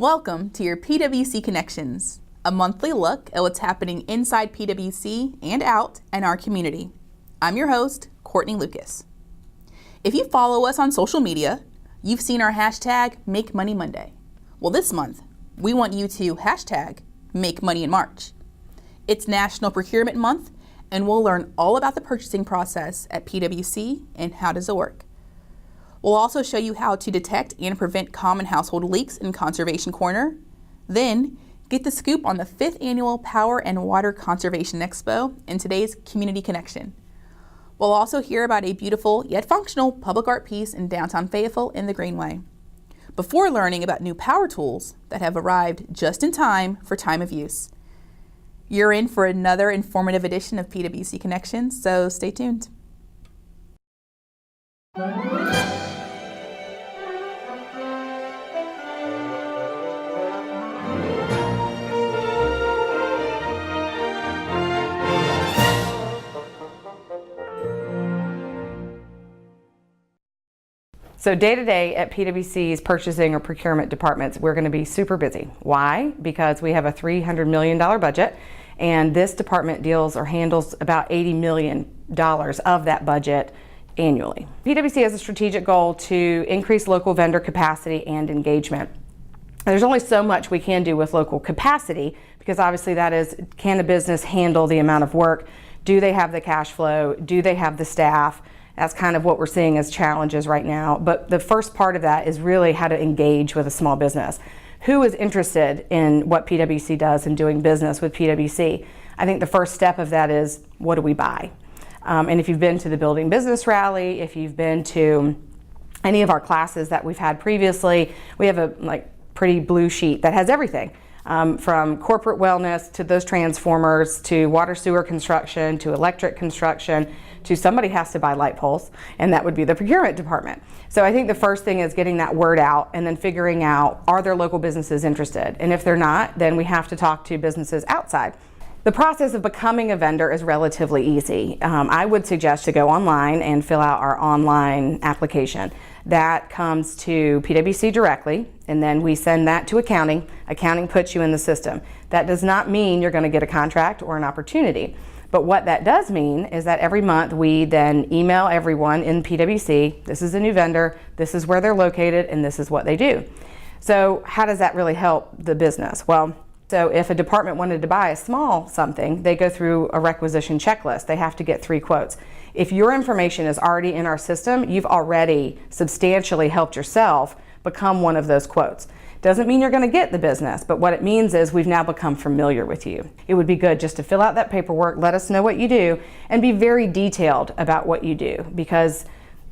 Welcome to your PWC Connections, a monthly look at what's happening inside PWC and out in our community. I'm your host, Courtney Lucas. If you follow us on social media, you've seen our hashtag Make Money Monday. Well, this month, we want you to hashtag Make Money in March. It's National Procurement Month, and we'll learn all about the purchasing process at PWC and how does it work. We'll also show you how to detect and prevent common household leaks in Conservation Corner. Then, get the scoop on the 5th Annual Power and Water Conservation Expo in today's Community Connection. We'll also hear about a beautiful yet functional public art piece in downtown Fayetteville in the Greenway, before learning about new power tools that have arrived just in time for time of use. You're in for another informative edition of PWC Connections, so stay tuned. So day to day at PWC's purchasing or procurement departments, we're going to be super busy. Why? Because we have a $300 million budget, and this department deals or handles about $80 million of that budget annually. PWC has a strategic goal to increase local vendor capacity and engagement. There's only so much we can do with local capacity, because obviously that is, can a business handle the amount of work? Do they have the cash flow? Do they have the staff? That's kind of what we're seeing as challenges right now. But the first part of that is really how to engage with a small business. Who is interested in what PWC does and doing business with PWC? I think the first step of that is, what do we buy? And if you've been to the Building Business Rally, if you've been to any of our classes that we've had previously, we have a pretty blue sheet that has everything. From corporate wellness to those transformers to water sewer construction to electric construction to somebody has to buy light poles, and that would be the procurement department. So I think the first thing is getting that word out and then figuring out, are there local businesses interested? And if they're not, then we have to talk to businesses outside. The process of becoming a vendor is relatively easy. I would suggest to go online and fill out our online application. That comes to PWC directly, and then we send that to accounting. Accounting puts you in the system. That does not mean you're going to get a contract or an opportunity. But what that does mean is that every month we then email everyone in PWC, this is a new vendor, this is where they're located, and this is what they do. So how does that really help the business? Well, so if a department wanted to buy a small something, they go through a requisition checklist. They have to get 3 quotes. If your information is already in our system, you've already substantially helped yourself become one of those quotes. Doesn't mean you're going to get the business, but what it means is we've now become familiar with you. It would be good just to fill out that paperwork, let us know what you do, and be very detailed about what you do, because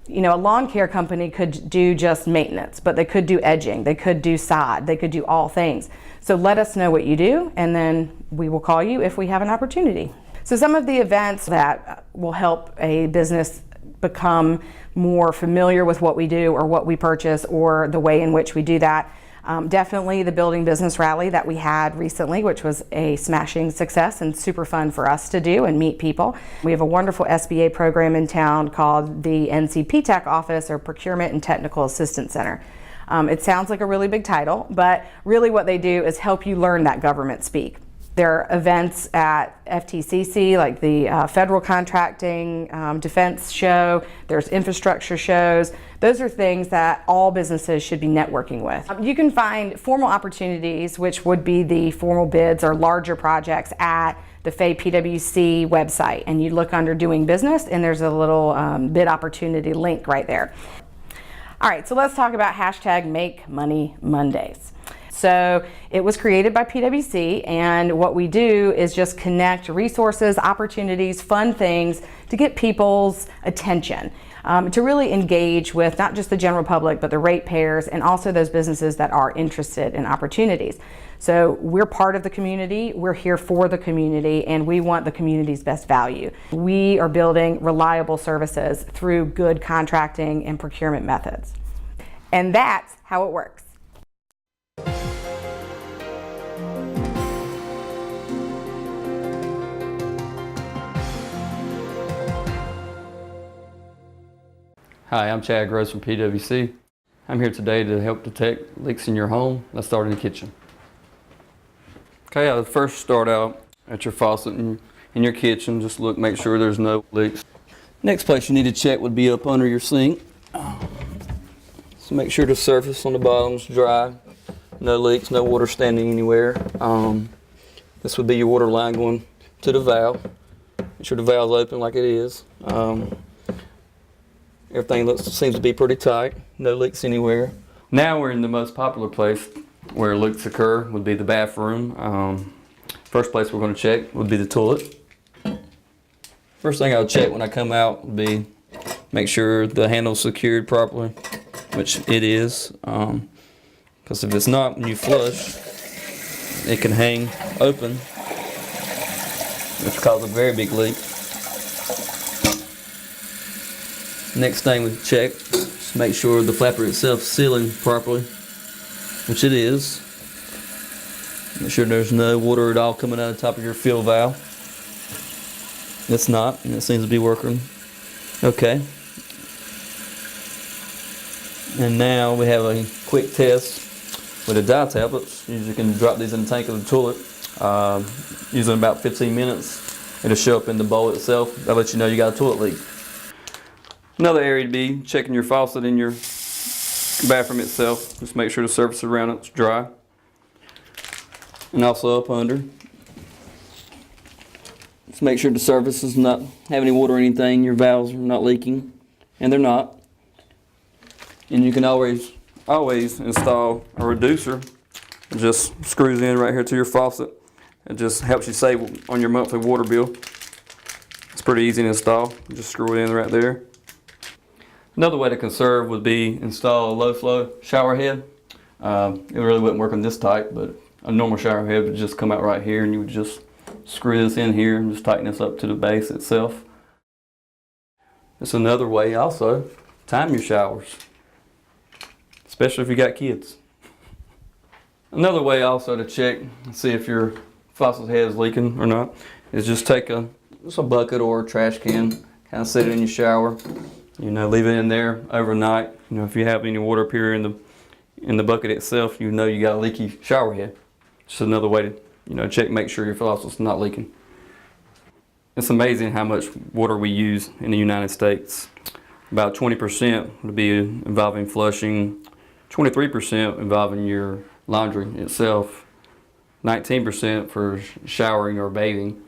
a lawn care company could do just maintenance, but they could do edging, they could do sod, they could do all things. So let us know what you do, and then we will call you if we have an opportunity. So some of the events that will help a business become more familiar with what we do or what we purchase or the way in which we do that. Definitely the Building Business Rally that we had recently, which was a smashing success and super fun for us to do and meet people. We have a wonderful SBA program in town called the NCPTech Office, or Procurement and Technical Assistance Center. It sounds like a really big title, but really what they do is help you learn that government speak. There are events at FTCC, like the Federal Contracting Defense Show. There's infrastructure shows. Those are things that all businesses should be networking with. You can find formal opportunities, which would be the formal bids or larger projects, at the Fay PWC website. And you look under Doing Business, and there's a little bid opportunity link right there. All right, so let's talk about hashtag Make Money Mondays. So it was created by PWC, and what we do is just connect resources, opportunities, fun things to get people's attention, to really engage with not just the general public, but the ratepayers and also those businesses that are interested in opportunities. So we're part of the community, we're here for the community, and we want the community's best value. We are building reliable services through good contracting and procurement methods. And that's how it works. Hi, I'm Chad Gross from PWC. I'm here today to help detect leaks in your home. Let's start in the kitchen. Okay, I'll first start out at your faucet in your kitchen. Just look, make sure there's no leaks. Next place you need to check would be up under your sink. So make sure the surface on the bottom is dry. No leaks, no water standing anywhere. This would be your water line going to the valve. Make sure the valve's open like it is. Everything seems to be pretty tight. No leaks anywhere. Now we're in the most popular place where leaks occur, would be the bathroom. First place we're going to check would be the toilet. First thing I'll check when I come out would be make sure the handle's secured properly, which it is. Because if it's not, when you flush, it can hang open, which causes a very big leak. Next thing we check is make sure the flapper itself is sealing properly, which it is. Make sure there's no water at all coming out of the top of your fill valve. It's not, and it seems to be working okay. And now we have a quick test with the dye tablets. You can drop these in the tank of the toilet. Usually in about 15 minutes, it'll show up in the bowl itself. That'll let you know you got a toilet leak. Another area to be checking your faucet in your bathroom itself. Just make sure the surface around it's dry. And also up under. Just make sure the surface does not have any water or anything. Your valves are not leaking, and they're not. And you can always install a reducer. It just screws in right here to your faucet. It just helps you save on your monthly water bill. It's pretty easy to install. You just screw it in right there. Another way to conserve would be install a low flow shower head. It really wouldn't work on this type, but a normal shower head would just come out right here, and you would just screw this in here and just tighten this up to the base itself. It's another way also, time your showers, especially if you got kids. Another way also to check and see if your faucet head is leaking or not is just take a bucket or a trash can, kind of set it in your shower. You know, leave it in there overnight. You know, if you have any water up here in the bucket itself, you know you got a leaky shower head. Just another way to, check, make sure your faucet's not leaking. It's amazing how much water we use in the United States. About 20% would be involving flushing, 23% involving your laundry itself, 19% for showering or bathing,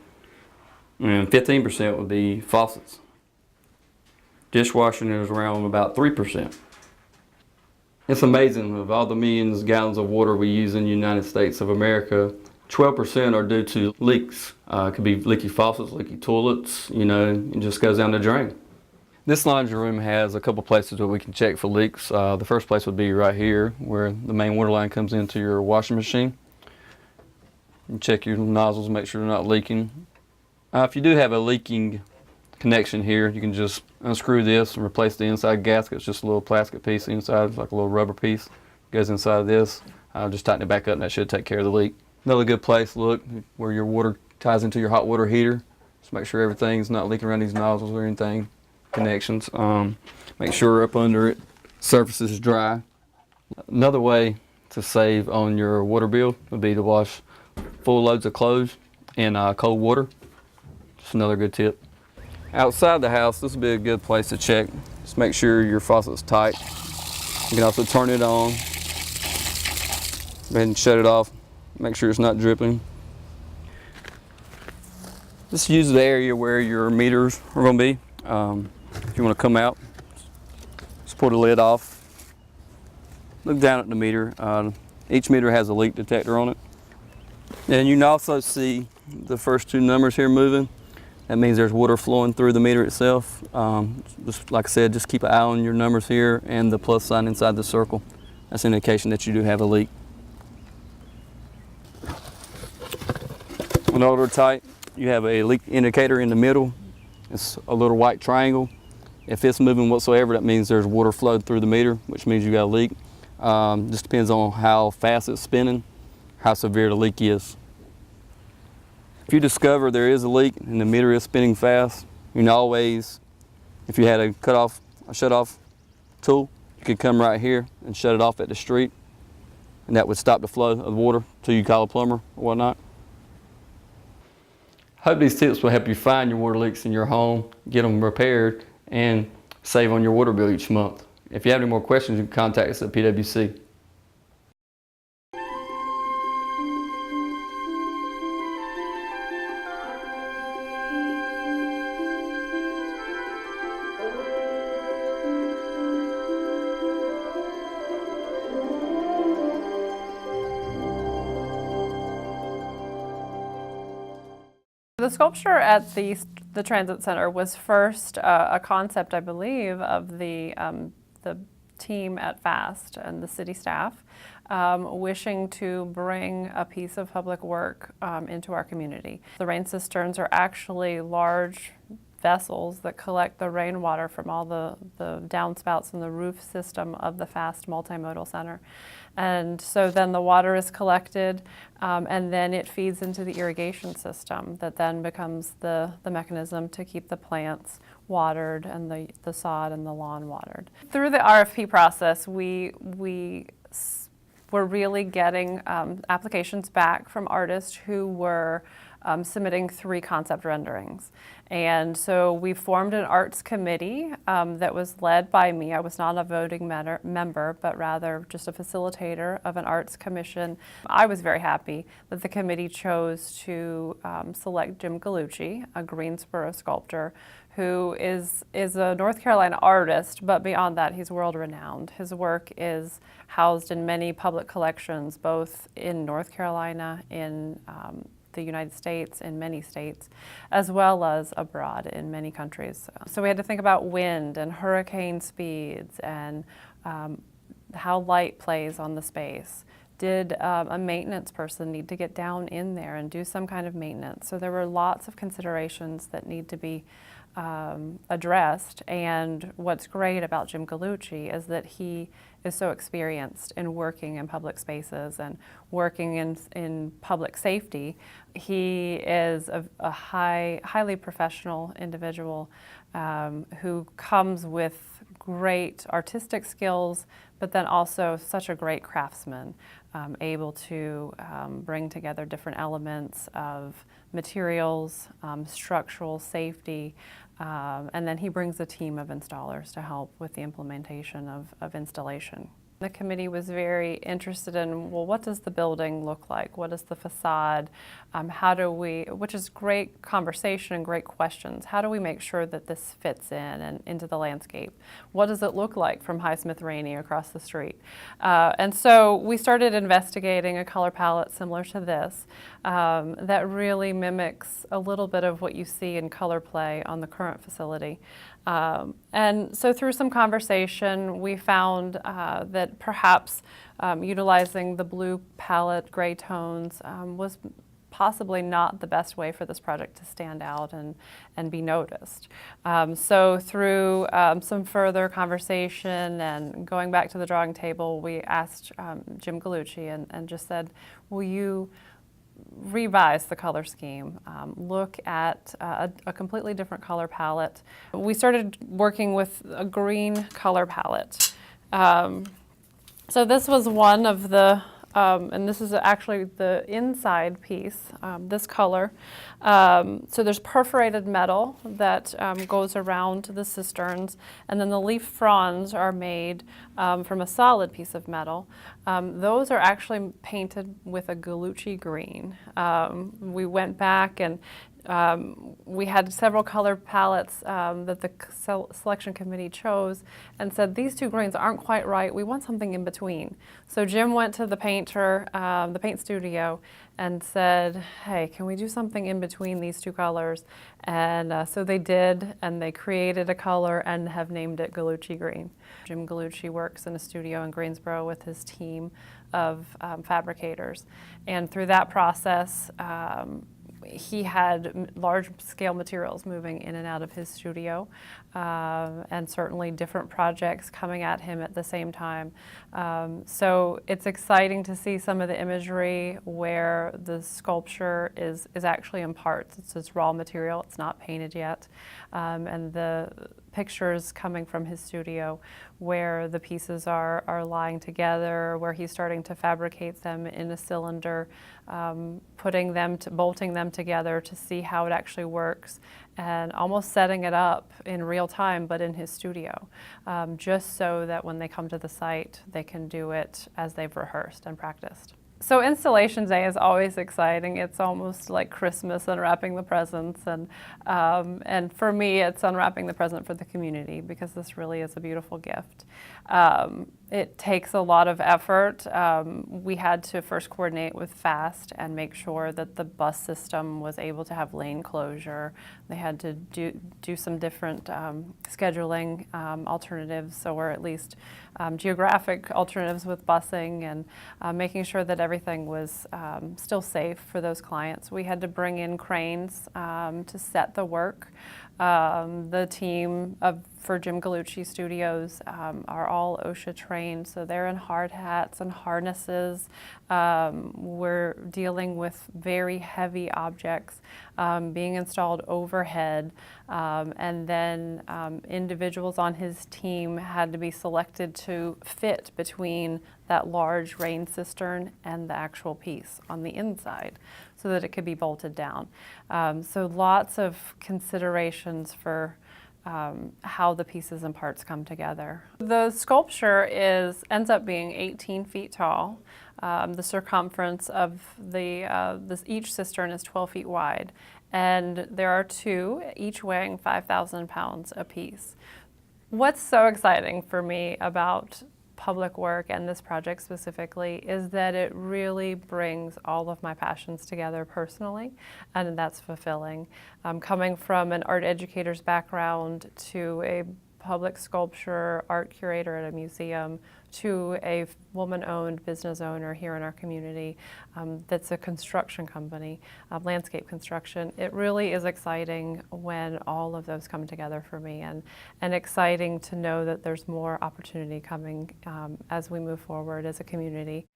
and 15% would be faucets. Dishwashing is around about 3%. It's amazing, of all the millions of gallons of water we use in the United States of America, 12% are due to leaks. It could be leaky faucets, leaky toilets, it just goes down the drain. This laundry room has a couple places where we can check for leaks. The first place would be right here, where the main water line comes into your washing machine. You check your nozzles, make sure they're not leaking. If you do have a leaking connection here, you can just unscrew this and replace the inside gasket. It's just a little plastic piece inside, like a little rubber piece. Goes inside of this. Just tighten it back up and that should take care of the leak. Another good place to look where your water ties into your hot water heater. Just make sure everything's not leaking around these nozzles or anything. Connections. Make sure up under it, surface is dry. Another way to save on your water bill would be to wash full loads of clothes in cold water. Just another good tip. Outside the house, this would be a good place to check. Just make sure your faucet's tight. You can also turn it on. Go ahead and shut it off. Make sure it's not dripping. Just use the area where your meters are going to be. If you want to come out, just pull the lid off. Look down at the meter. Each meter has a leak detector on it. And you can also see the first two numbers here moving. That means there's water flowing through the meter itself. Just like I said, just keep an eye on your numbers here and the plus sign inside the circle. That's an indication that you do have a leak. When they're tight, you have a leak indicator in the middle. It's a little white triangle. If it's moving whatsoever, that means there's water flowed through the meter, which means you got a leak. Just depends on how fast it's spinning, how severe the leak is. If you discover there is a leak and the meter is spinning fast, you can always, if you had a shut-off tool, You could come right here and shut it off at the street, and that would stop the flow of water till you call a plumber or whatnot. Hope these tips will help you find your water leaks in your home, get them repaired, and save on your water bill each month. If you have any more questions, you can contact us at PWC. The sculpture at the Transit Center was first a concept, I believe, of the team at FAST and the city staff wishing to bring a piece of public work into our community. The rain cisterns are actually large vessels that collect the rainwater from all the downspouts in the roof system of the FAST multimodal center. And so then the water is collected and then it feeds into the irrigation system that then becomes the mechanism to keep the plants watered and the sod and the lawn watered. Through the RFP process, we were really getting applications back from artists who were submitting 3 concept renderings. And so we formed an arts committee that was led by me. I was not a voting member, but rather just a facilitator of an arts commission. I was very happy that the committee chose to select Jim Gallucci, a Greensboro sculptor, who is a North Carolina artist, but beyond that, he's world-renowned. His work is housed in many public collections, both in North Carolina, in the United States, in many states, as well as abroad in many countries. So we had to think about wind and hurricane speeds and how light plays on the space. Did a maintenance person need to get down in there and do some kind of maintenance? So there were lots of considerations that need to be addressed, and what's great about Jim Gallucci is that he is so experienced in working in public spaces and working in public safety. He is a highly professional individual who comes with great artistic skills, but then also such a great craftsman, able to bring together different elements of materials, structural safety, and then he brings a team of installers to help with the implementation of installation. The committee was very interested in, well, what does the building look like? What is the facade? How do we, which is great conversation and great questions. How do we make sure that this fits in and into the landscape? What does it look like from Highsmith Rainey across the street? And so we started investigating a color palette similar to this that really mimics a little bit of what you see in color play on the current facility. And so through some conversation, we found that perhaps utilizing the blue palette, gray tones, was possibly not the best way for this project to stand out and be noticed. So through some further conversation and going back to the drawing table, we asked Jim Gallucci and just said, will you revise the color scheme, look at a completely different color palette. We started working with a green color palette. So this was one of the, and this is actually the inside piece, this color. So there's perforated metal that goes around the cisterns, and then the leaf fronds are made from a solid piece of metal. Those are actually painted with a Gallucci green. We went back and we had several color palettes that the selection committee chose and said, these 2 greens aren't quite right, we want something in between. So Jim went to the painter, the paint studio, and said, hey, can we do something in between these 2 colors? And so they did, and they created a color and have named it Gallucci Green. Jim Gallucci works in a studio in Greensboro with his team of fabricators. And through that process, he had large-scale materials moving in and out of his studio, and certainly different projects coming at him at the same time. So it's exciting to see some of the imagery where the sculpture is actually in parts. It's raw material, it's not painted yet, and the pictures coming from his studio where the pieces are lying together, where he's starting to fabricate them in a cylinder, bolting them together to see how it actually works, and almost setting it up in real time, but in his studio, just so that when they come to the site, they can do it as they've rehearsed and practiced. So Installation Day is always exciting. It's almost like Christmas, unwrapping the presents, and for me, it's unwrapping the present for the community, because this really is a beautiful gift. It takes a lot of effort. We had to first coordinate with FAST and make sure that the bus system was able to have lane closure. They had to do some different scheduling alternatives, or at least geographic alternatives with busing, and making sure that everything was still safe for those clients. We had to bring in cranes to set the work. The team for Jim Gallucci Studios are all OSHA trained, so they're in hard hats and harnesses. We're dealing with very heavy objects being installed overhead, and then individuals on his team had to be selected to fit between that large rain cistern and the actual piece on the inside, so that it could be bolted down. So lots of considerations for how the pieces and parts come together. The sculpture ends up being 18 feet tall. The circumference of each cistern is 12 feet wide, and there are two, each weighing 5,000 pounds apiece. What's so exciting for me about public work and this project specifically is that it really brings all of my passions together personally, and that's fulfilling. Coming from an art educator's background to a public sculpture art curator at a museum to a woman-owned business owner here in our community that's a construction company, landscape construction. It really is exciting when all of those come together for me, and exciting to know that there's more opportunity coming as we move forward as a community.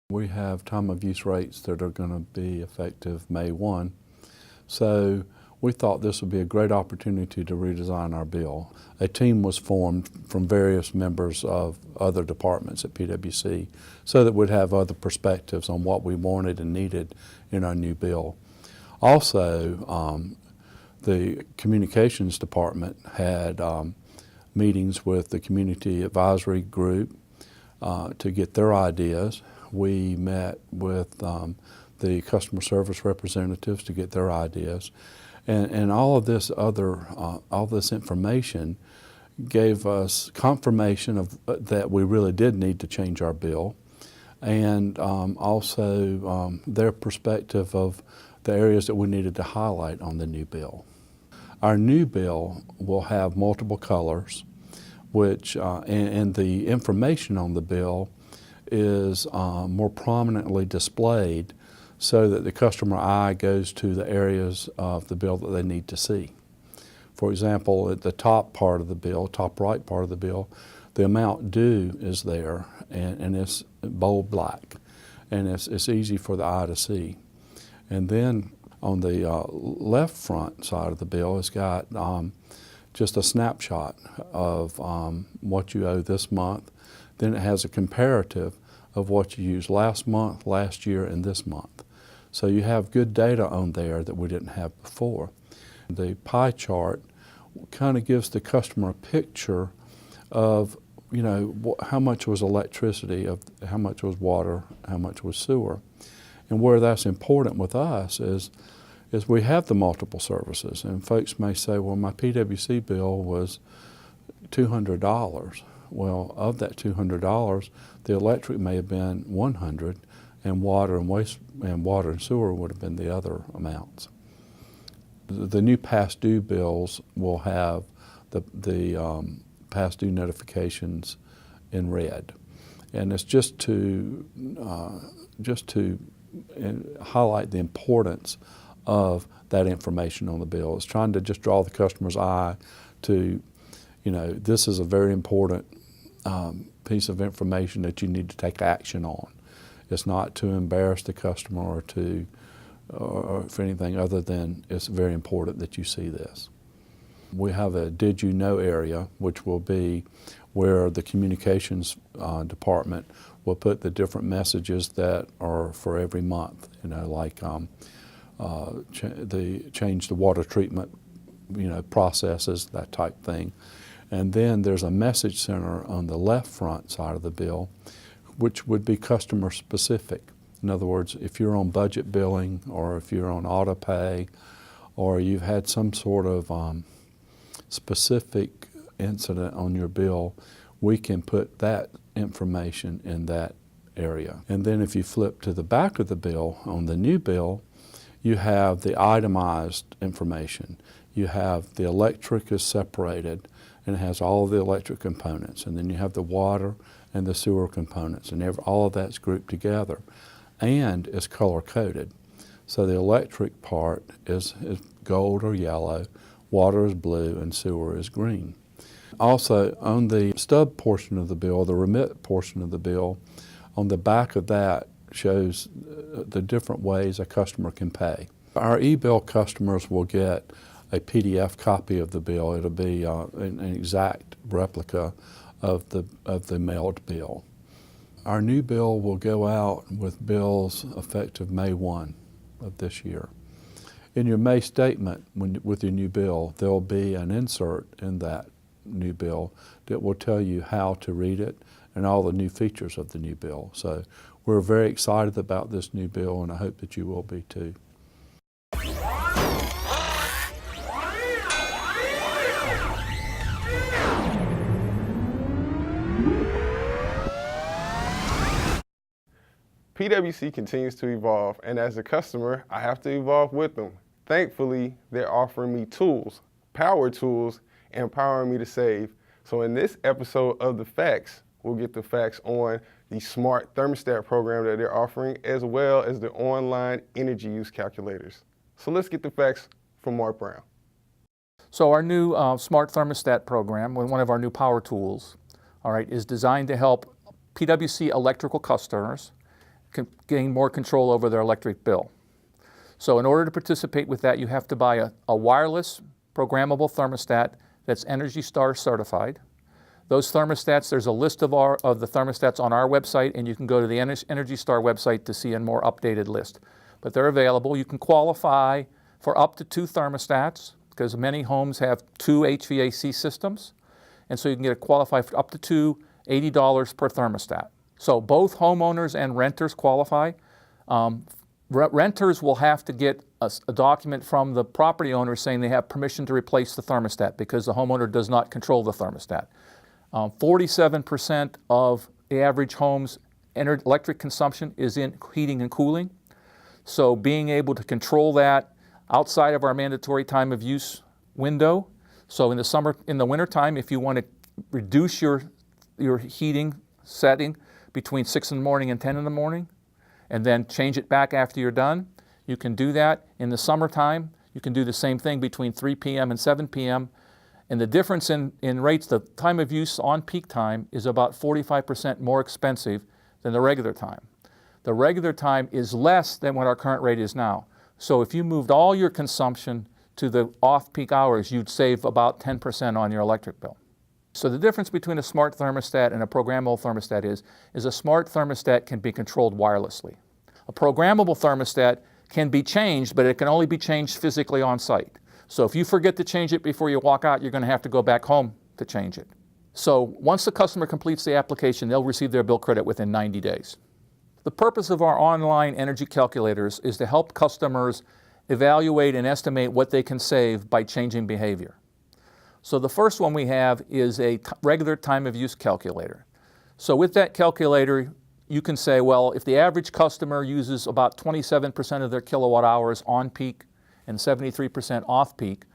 We have time of use rates that are going to be effective May 1. So we thought this would be a great opportunity to redesign our bill. A team was formed from various members of other departments at PWC so that we'd have other perspectives on what we wanted and needed in our new bill. Also, the communications department had meetings with the community advisory group to get their ideas. We met with the customer service representatives to get their ideas, and all of this all this information gave us confirmation of that we really did need to change our bill, and also their perspective of the areas that we needed to highlight on the new bill. Our new bill will have multiple colors, which and the information on the bill is more prominently displayed so that the customer eye goes to the areas of the bill that they need to see. For example, at the top part of the bill, top right part of the bill, the amount due is there, and it's bold black, and it's easy for the eye to see. And then on the left front side of the bill, it's got just a snapshot of what you owe this month. Then it has a comparative of what you used last month, last year, and this month. So you have good data on there that we didn't have before. The pie chart kind of gives the customer a picture of, you know, how much was electricity, of how much was water, how much was sewer. And where that's important with us is we have the multiple services. And folks may say, well, my PWC bill was $200. Well, of that $200, the electric may have been $100, and water and waste and water and sewer would have been the other amounts. The new past due bills will have the past due notifications in red, and it's just to highlight the importance of that information on the bill. It's trying to just draw the customer's eye to, you know, this is a very important piece of information that you need to take action on. It's not to embarrass the customer or for anything other than it's very important that you see this. We have a Did You Know area, which will be where the communications department will put the different messages that are for every month, like change the water treatment, processes, that type thing. And then there's a message center on the left front side of the bill, which would be customer specific. In other words, if you're on budget billing or if you're on auto pay or you've had some sort of specific incident on your bill, we can put that information in that area. And then if you flip to the back of the bill, on the new bill, you have the itemized information. You have the electric is separated and it has all the electric components. And then you have the water and the sewer components, and all of that's grouped together and is color coded. So the electric part is gold or yellow, water is blue, and sewer is green. Also, on the stub portion of the bill, the remit portion of the bill, on the back of that shows the different ways a customer can pay. Our e-bill customers will get a PDF copy of the bill. It'll be an exact replica of the mailed bill. Our new bill will go out with bills effective May 1 of this year. In your May statement with your new bill, there'll be an insert in that new bill that will tell you how to read it and all the new features of the new bill. So we're very excited about this new bill, and I hope that you will be too. PWC continues to evolve, and as a customer, I have to evolve with them. Thankfully, they're offering me tools, power tools, empowering me to save. So in this episode of The Facts, we'll get the facts on the smart thermostat program that they're offering, as well as the online energy use calculators. So let's get the facts from Mark Brown. So our new smart thermostat program, one of our new power tools, is designed to help PWC electrical customers gain more control over their electric bill. So in order to participate with that, you have to buy a wireless programmable thermostat that's Energy Star certified. Those thermostats, there's a list of the thermostats on our website, and you can go to the Energy Star website to see a more updated list. But they're available. You can qualify for up to 2 thermostats because many homes have 2 HVAC systems. And so you can qualify for up to 2, $80 per thermostat. So both homeowners and renters qualify. Renters will have to get a document from the property owner saying they have permission to replace the thermostat because the homeowner does not control the thermostat. 47% of the average home's electric consumption is in heating and cooling. So being able to control that outside of our mandatory time of use window. So in the winter time, if you want to reduce your heating setting between 6 in the morning and 10 in the morning, and then change it back after you're done, you can do that. In the summertime, you can do the same thing between 3 p.m. and 7 p.m. And the difference in rates, the time of use on peak time is about 45% more expensive than the regular time. The regular time is less than what our current rate is now. So if you moved all your consumption to the off-peak hours, you'd save about 10% on your electric bill. So the difference between a smart thermostat and a programmable thermostat is a smart thermostat can be controlled wirelessly. A programmable thermostat can be changed, but it can only be changed physically on site. So if you forget to change it before you walk out, you're going to have to go back home to change it. So once the customer completes the application, they'll receive their bill credit within 90 days. The purpose of our online energy calculators is to help customers evaluate and estimate what they can save by changing behavior. So the first one we have is a regular time of use calculator. So with that calculator, you can say, well, if the average customer uses about 27% of their kilowatt hours on peak and 73% off peak,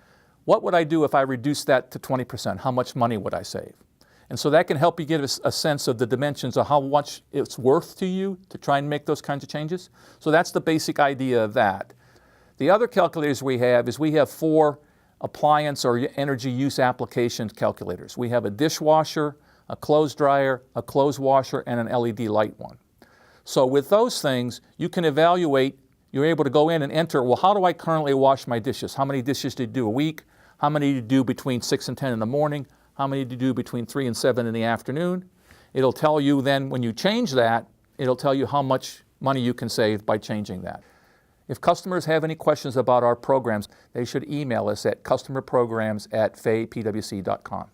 what would I do if I reduce that to 20%? How much money would I save? And so that can help you get a sense of the dimensions of how much it's worth to you to try and make those kinds of changes. So that's the basic idea of that. The other calculators we have 4 appliance or energy use application calculators. We have a dishwasher, a clothes dryer, a clothes washer, and an LED light one. So with those things, you can evaluate, you're able to go in and enter, well, how do I currently wash my dishes? How many dishes do you do a week? How many do you do between 6 and 10 in the morning? How many do you do between 3 and 7 in the afternoon? It'll tell you then when you change that, it'll tell you how much money you can save by changing that. If customers have any questions about our programs, they should email us at customerprograms@faypwc.com.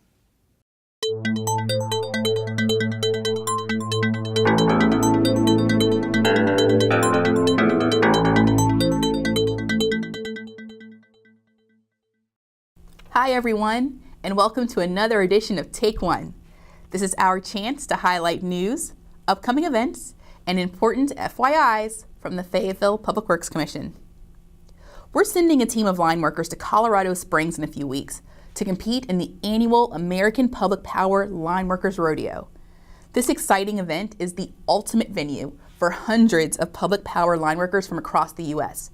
Hi everyone, and welcome to another edition of Take One. This is our chance to highlight news, upcoming events, and important FYIs from the Fayetteville Public Works Commission. We're sending a team of line workers to Colorado Springs in a few weeks to compete in the annual American Public Power Line Workers Rodeo. This exciting event is the ultimate venue for hundreds of public power line workers from across the U.S.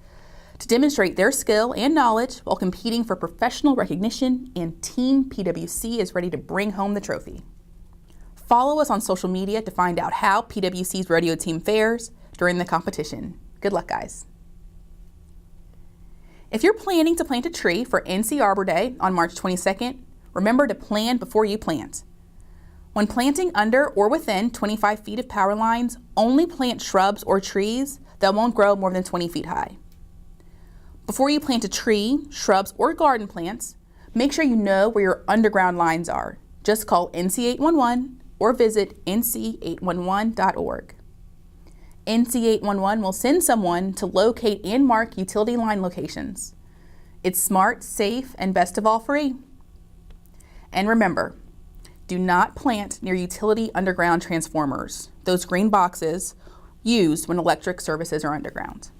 to demonstrate their skill and knowledge while competing for professional recognition, and Team PWC is ready to bring home the trophy. Follow us on social media to find out how PWC's rodeo team fares during the competition. Good luck, guys. If you're planning to plant a tree for NC Arbor Day on March 22nd, remember to plan before you plant. When planting under or within 25 feet of power lines, only plant shrubs or trees that won't grow more than 20 feet high. Before you plant a tree, shrubs, or garden plants, make sure you know where your underground lines are. Just call NC 811 or visit nc811.org. NC 811 will send someone to locate and mark utility line locations. It's smart, safe, and best of all, free. And remember, do not plant near utility underground transformers, those green boxes used when electric services are underground.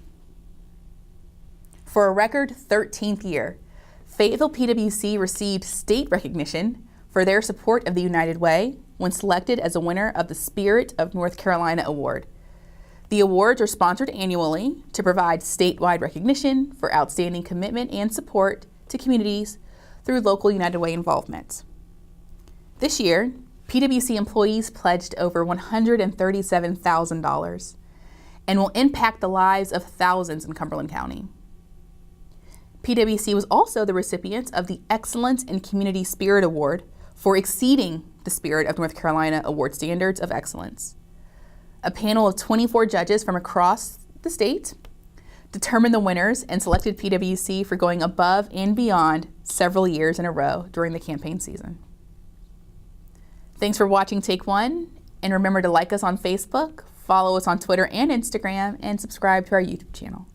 For a record 13th year, Fayetteville PWC received state recognition for their support of the United Way when selected as a winner of the Spirit of North Carolina Award. The awards are sponsored annually to provide statewide recognition for outstanding commitment and support to communities through local United Way involvement. This year, PWC employees pledged over $137,000 and will impact the lives of thousands in Cumberland County. PWC was also the recipient of the Excellence in Community Spirit Award for exceeding the Spirit of North Carolina Award standards of excellence. A panel of 24 judges from across the state determined the winners and selected PWC for going above and beyond several years in a row during the campaign season. Thanks for watching Take One, and remember to like us on Facebook, follow us on Twitter and Instagram, and subscribe to our YouTube channel.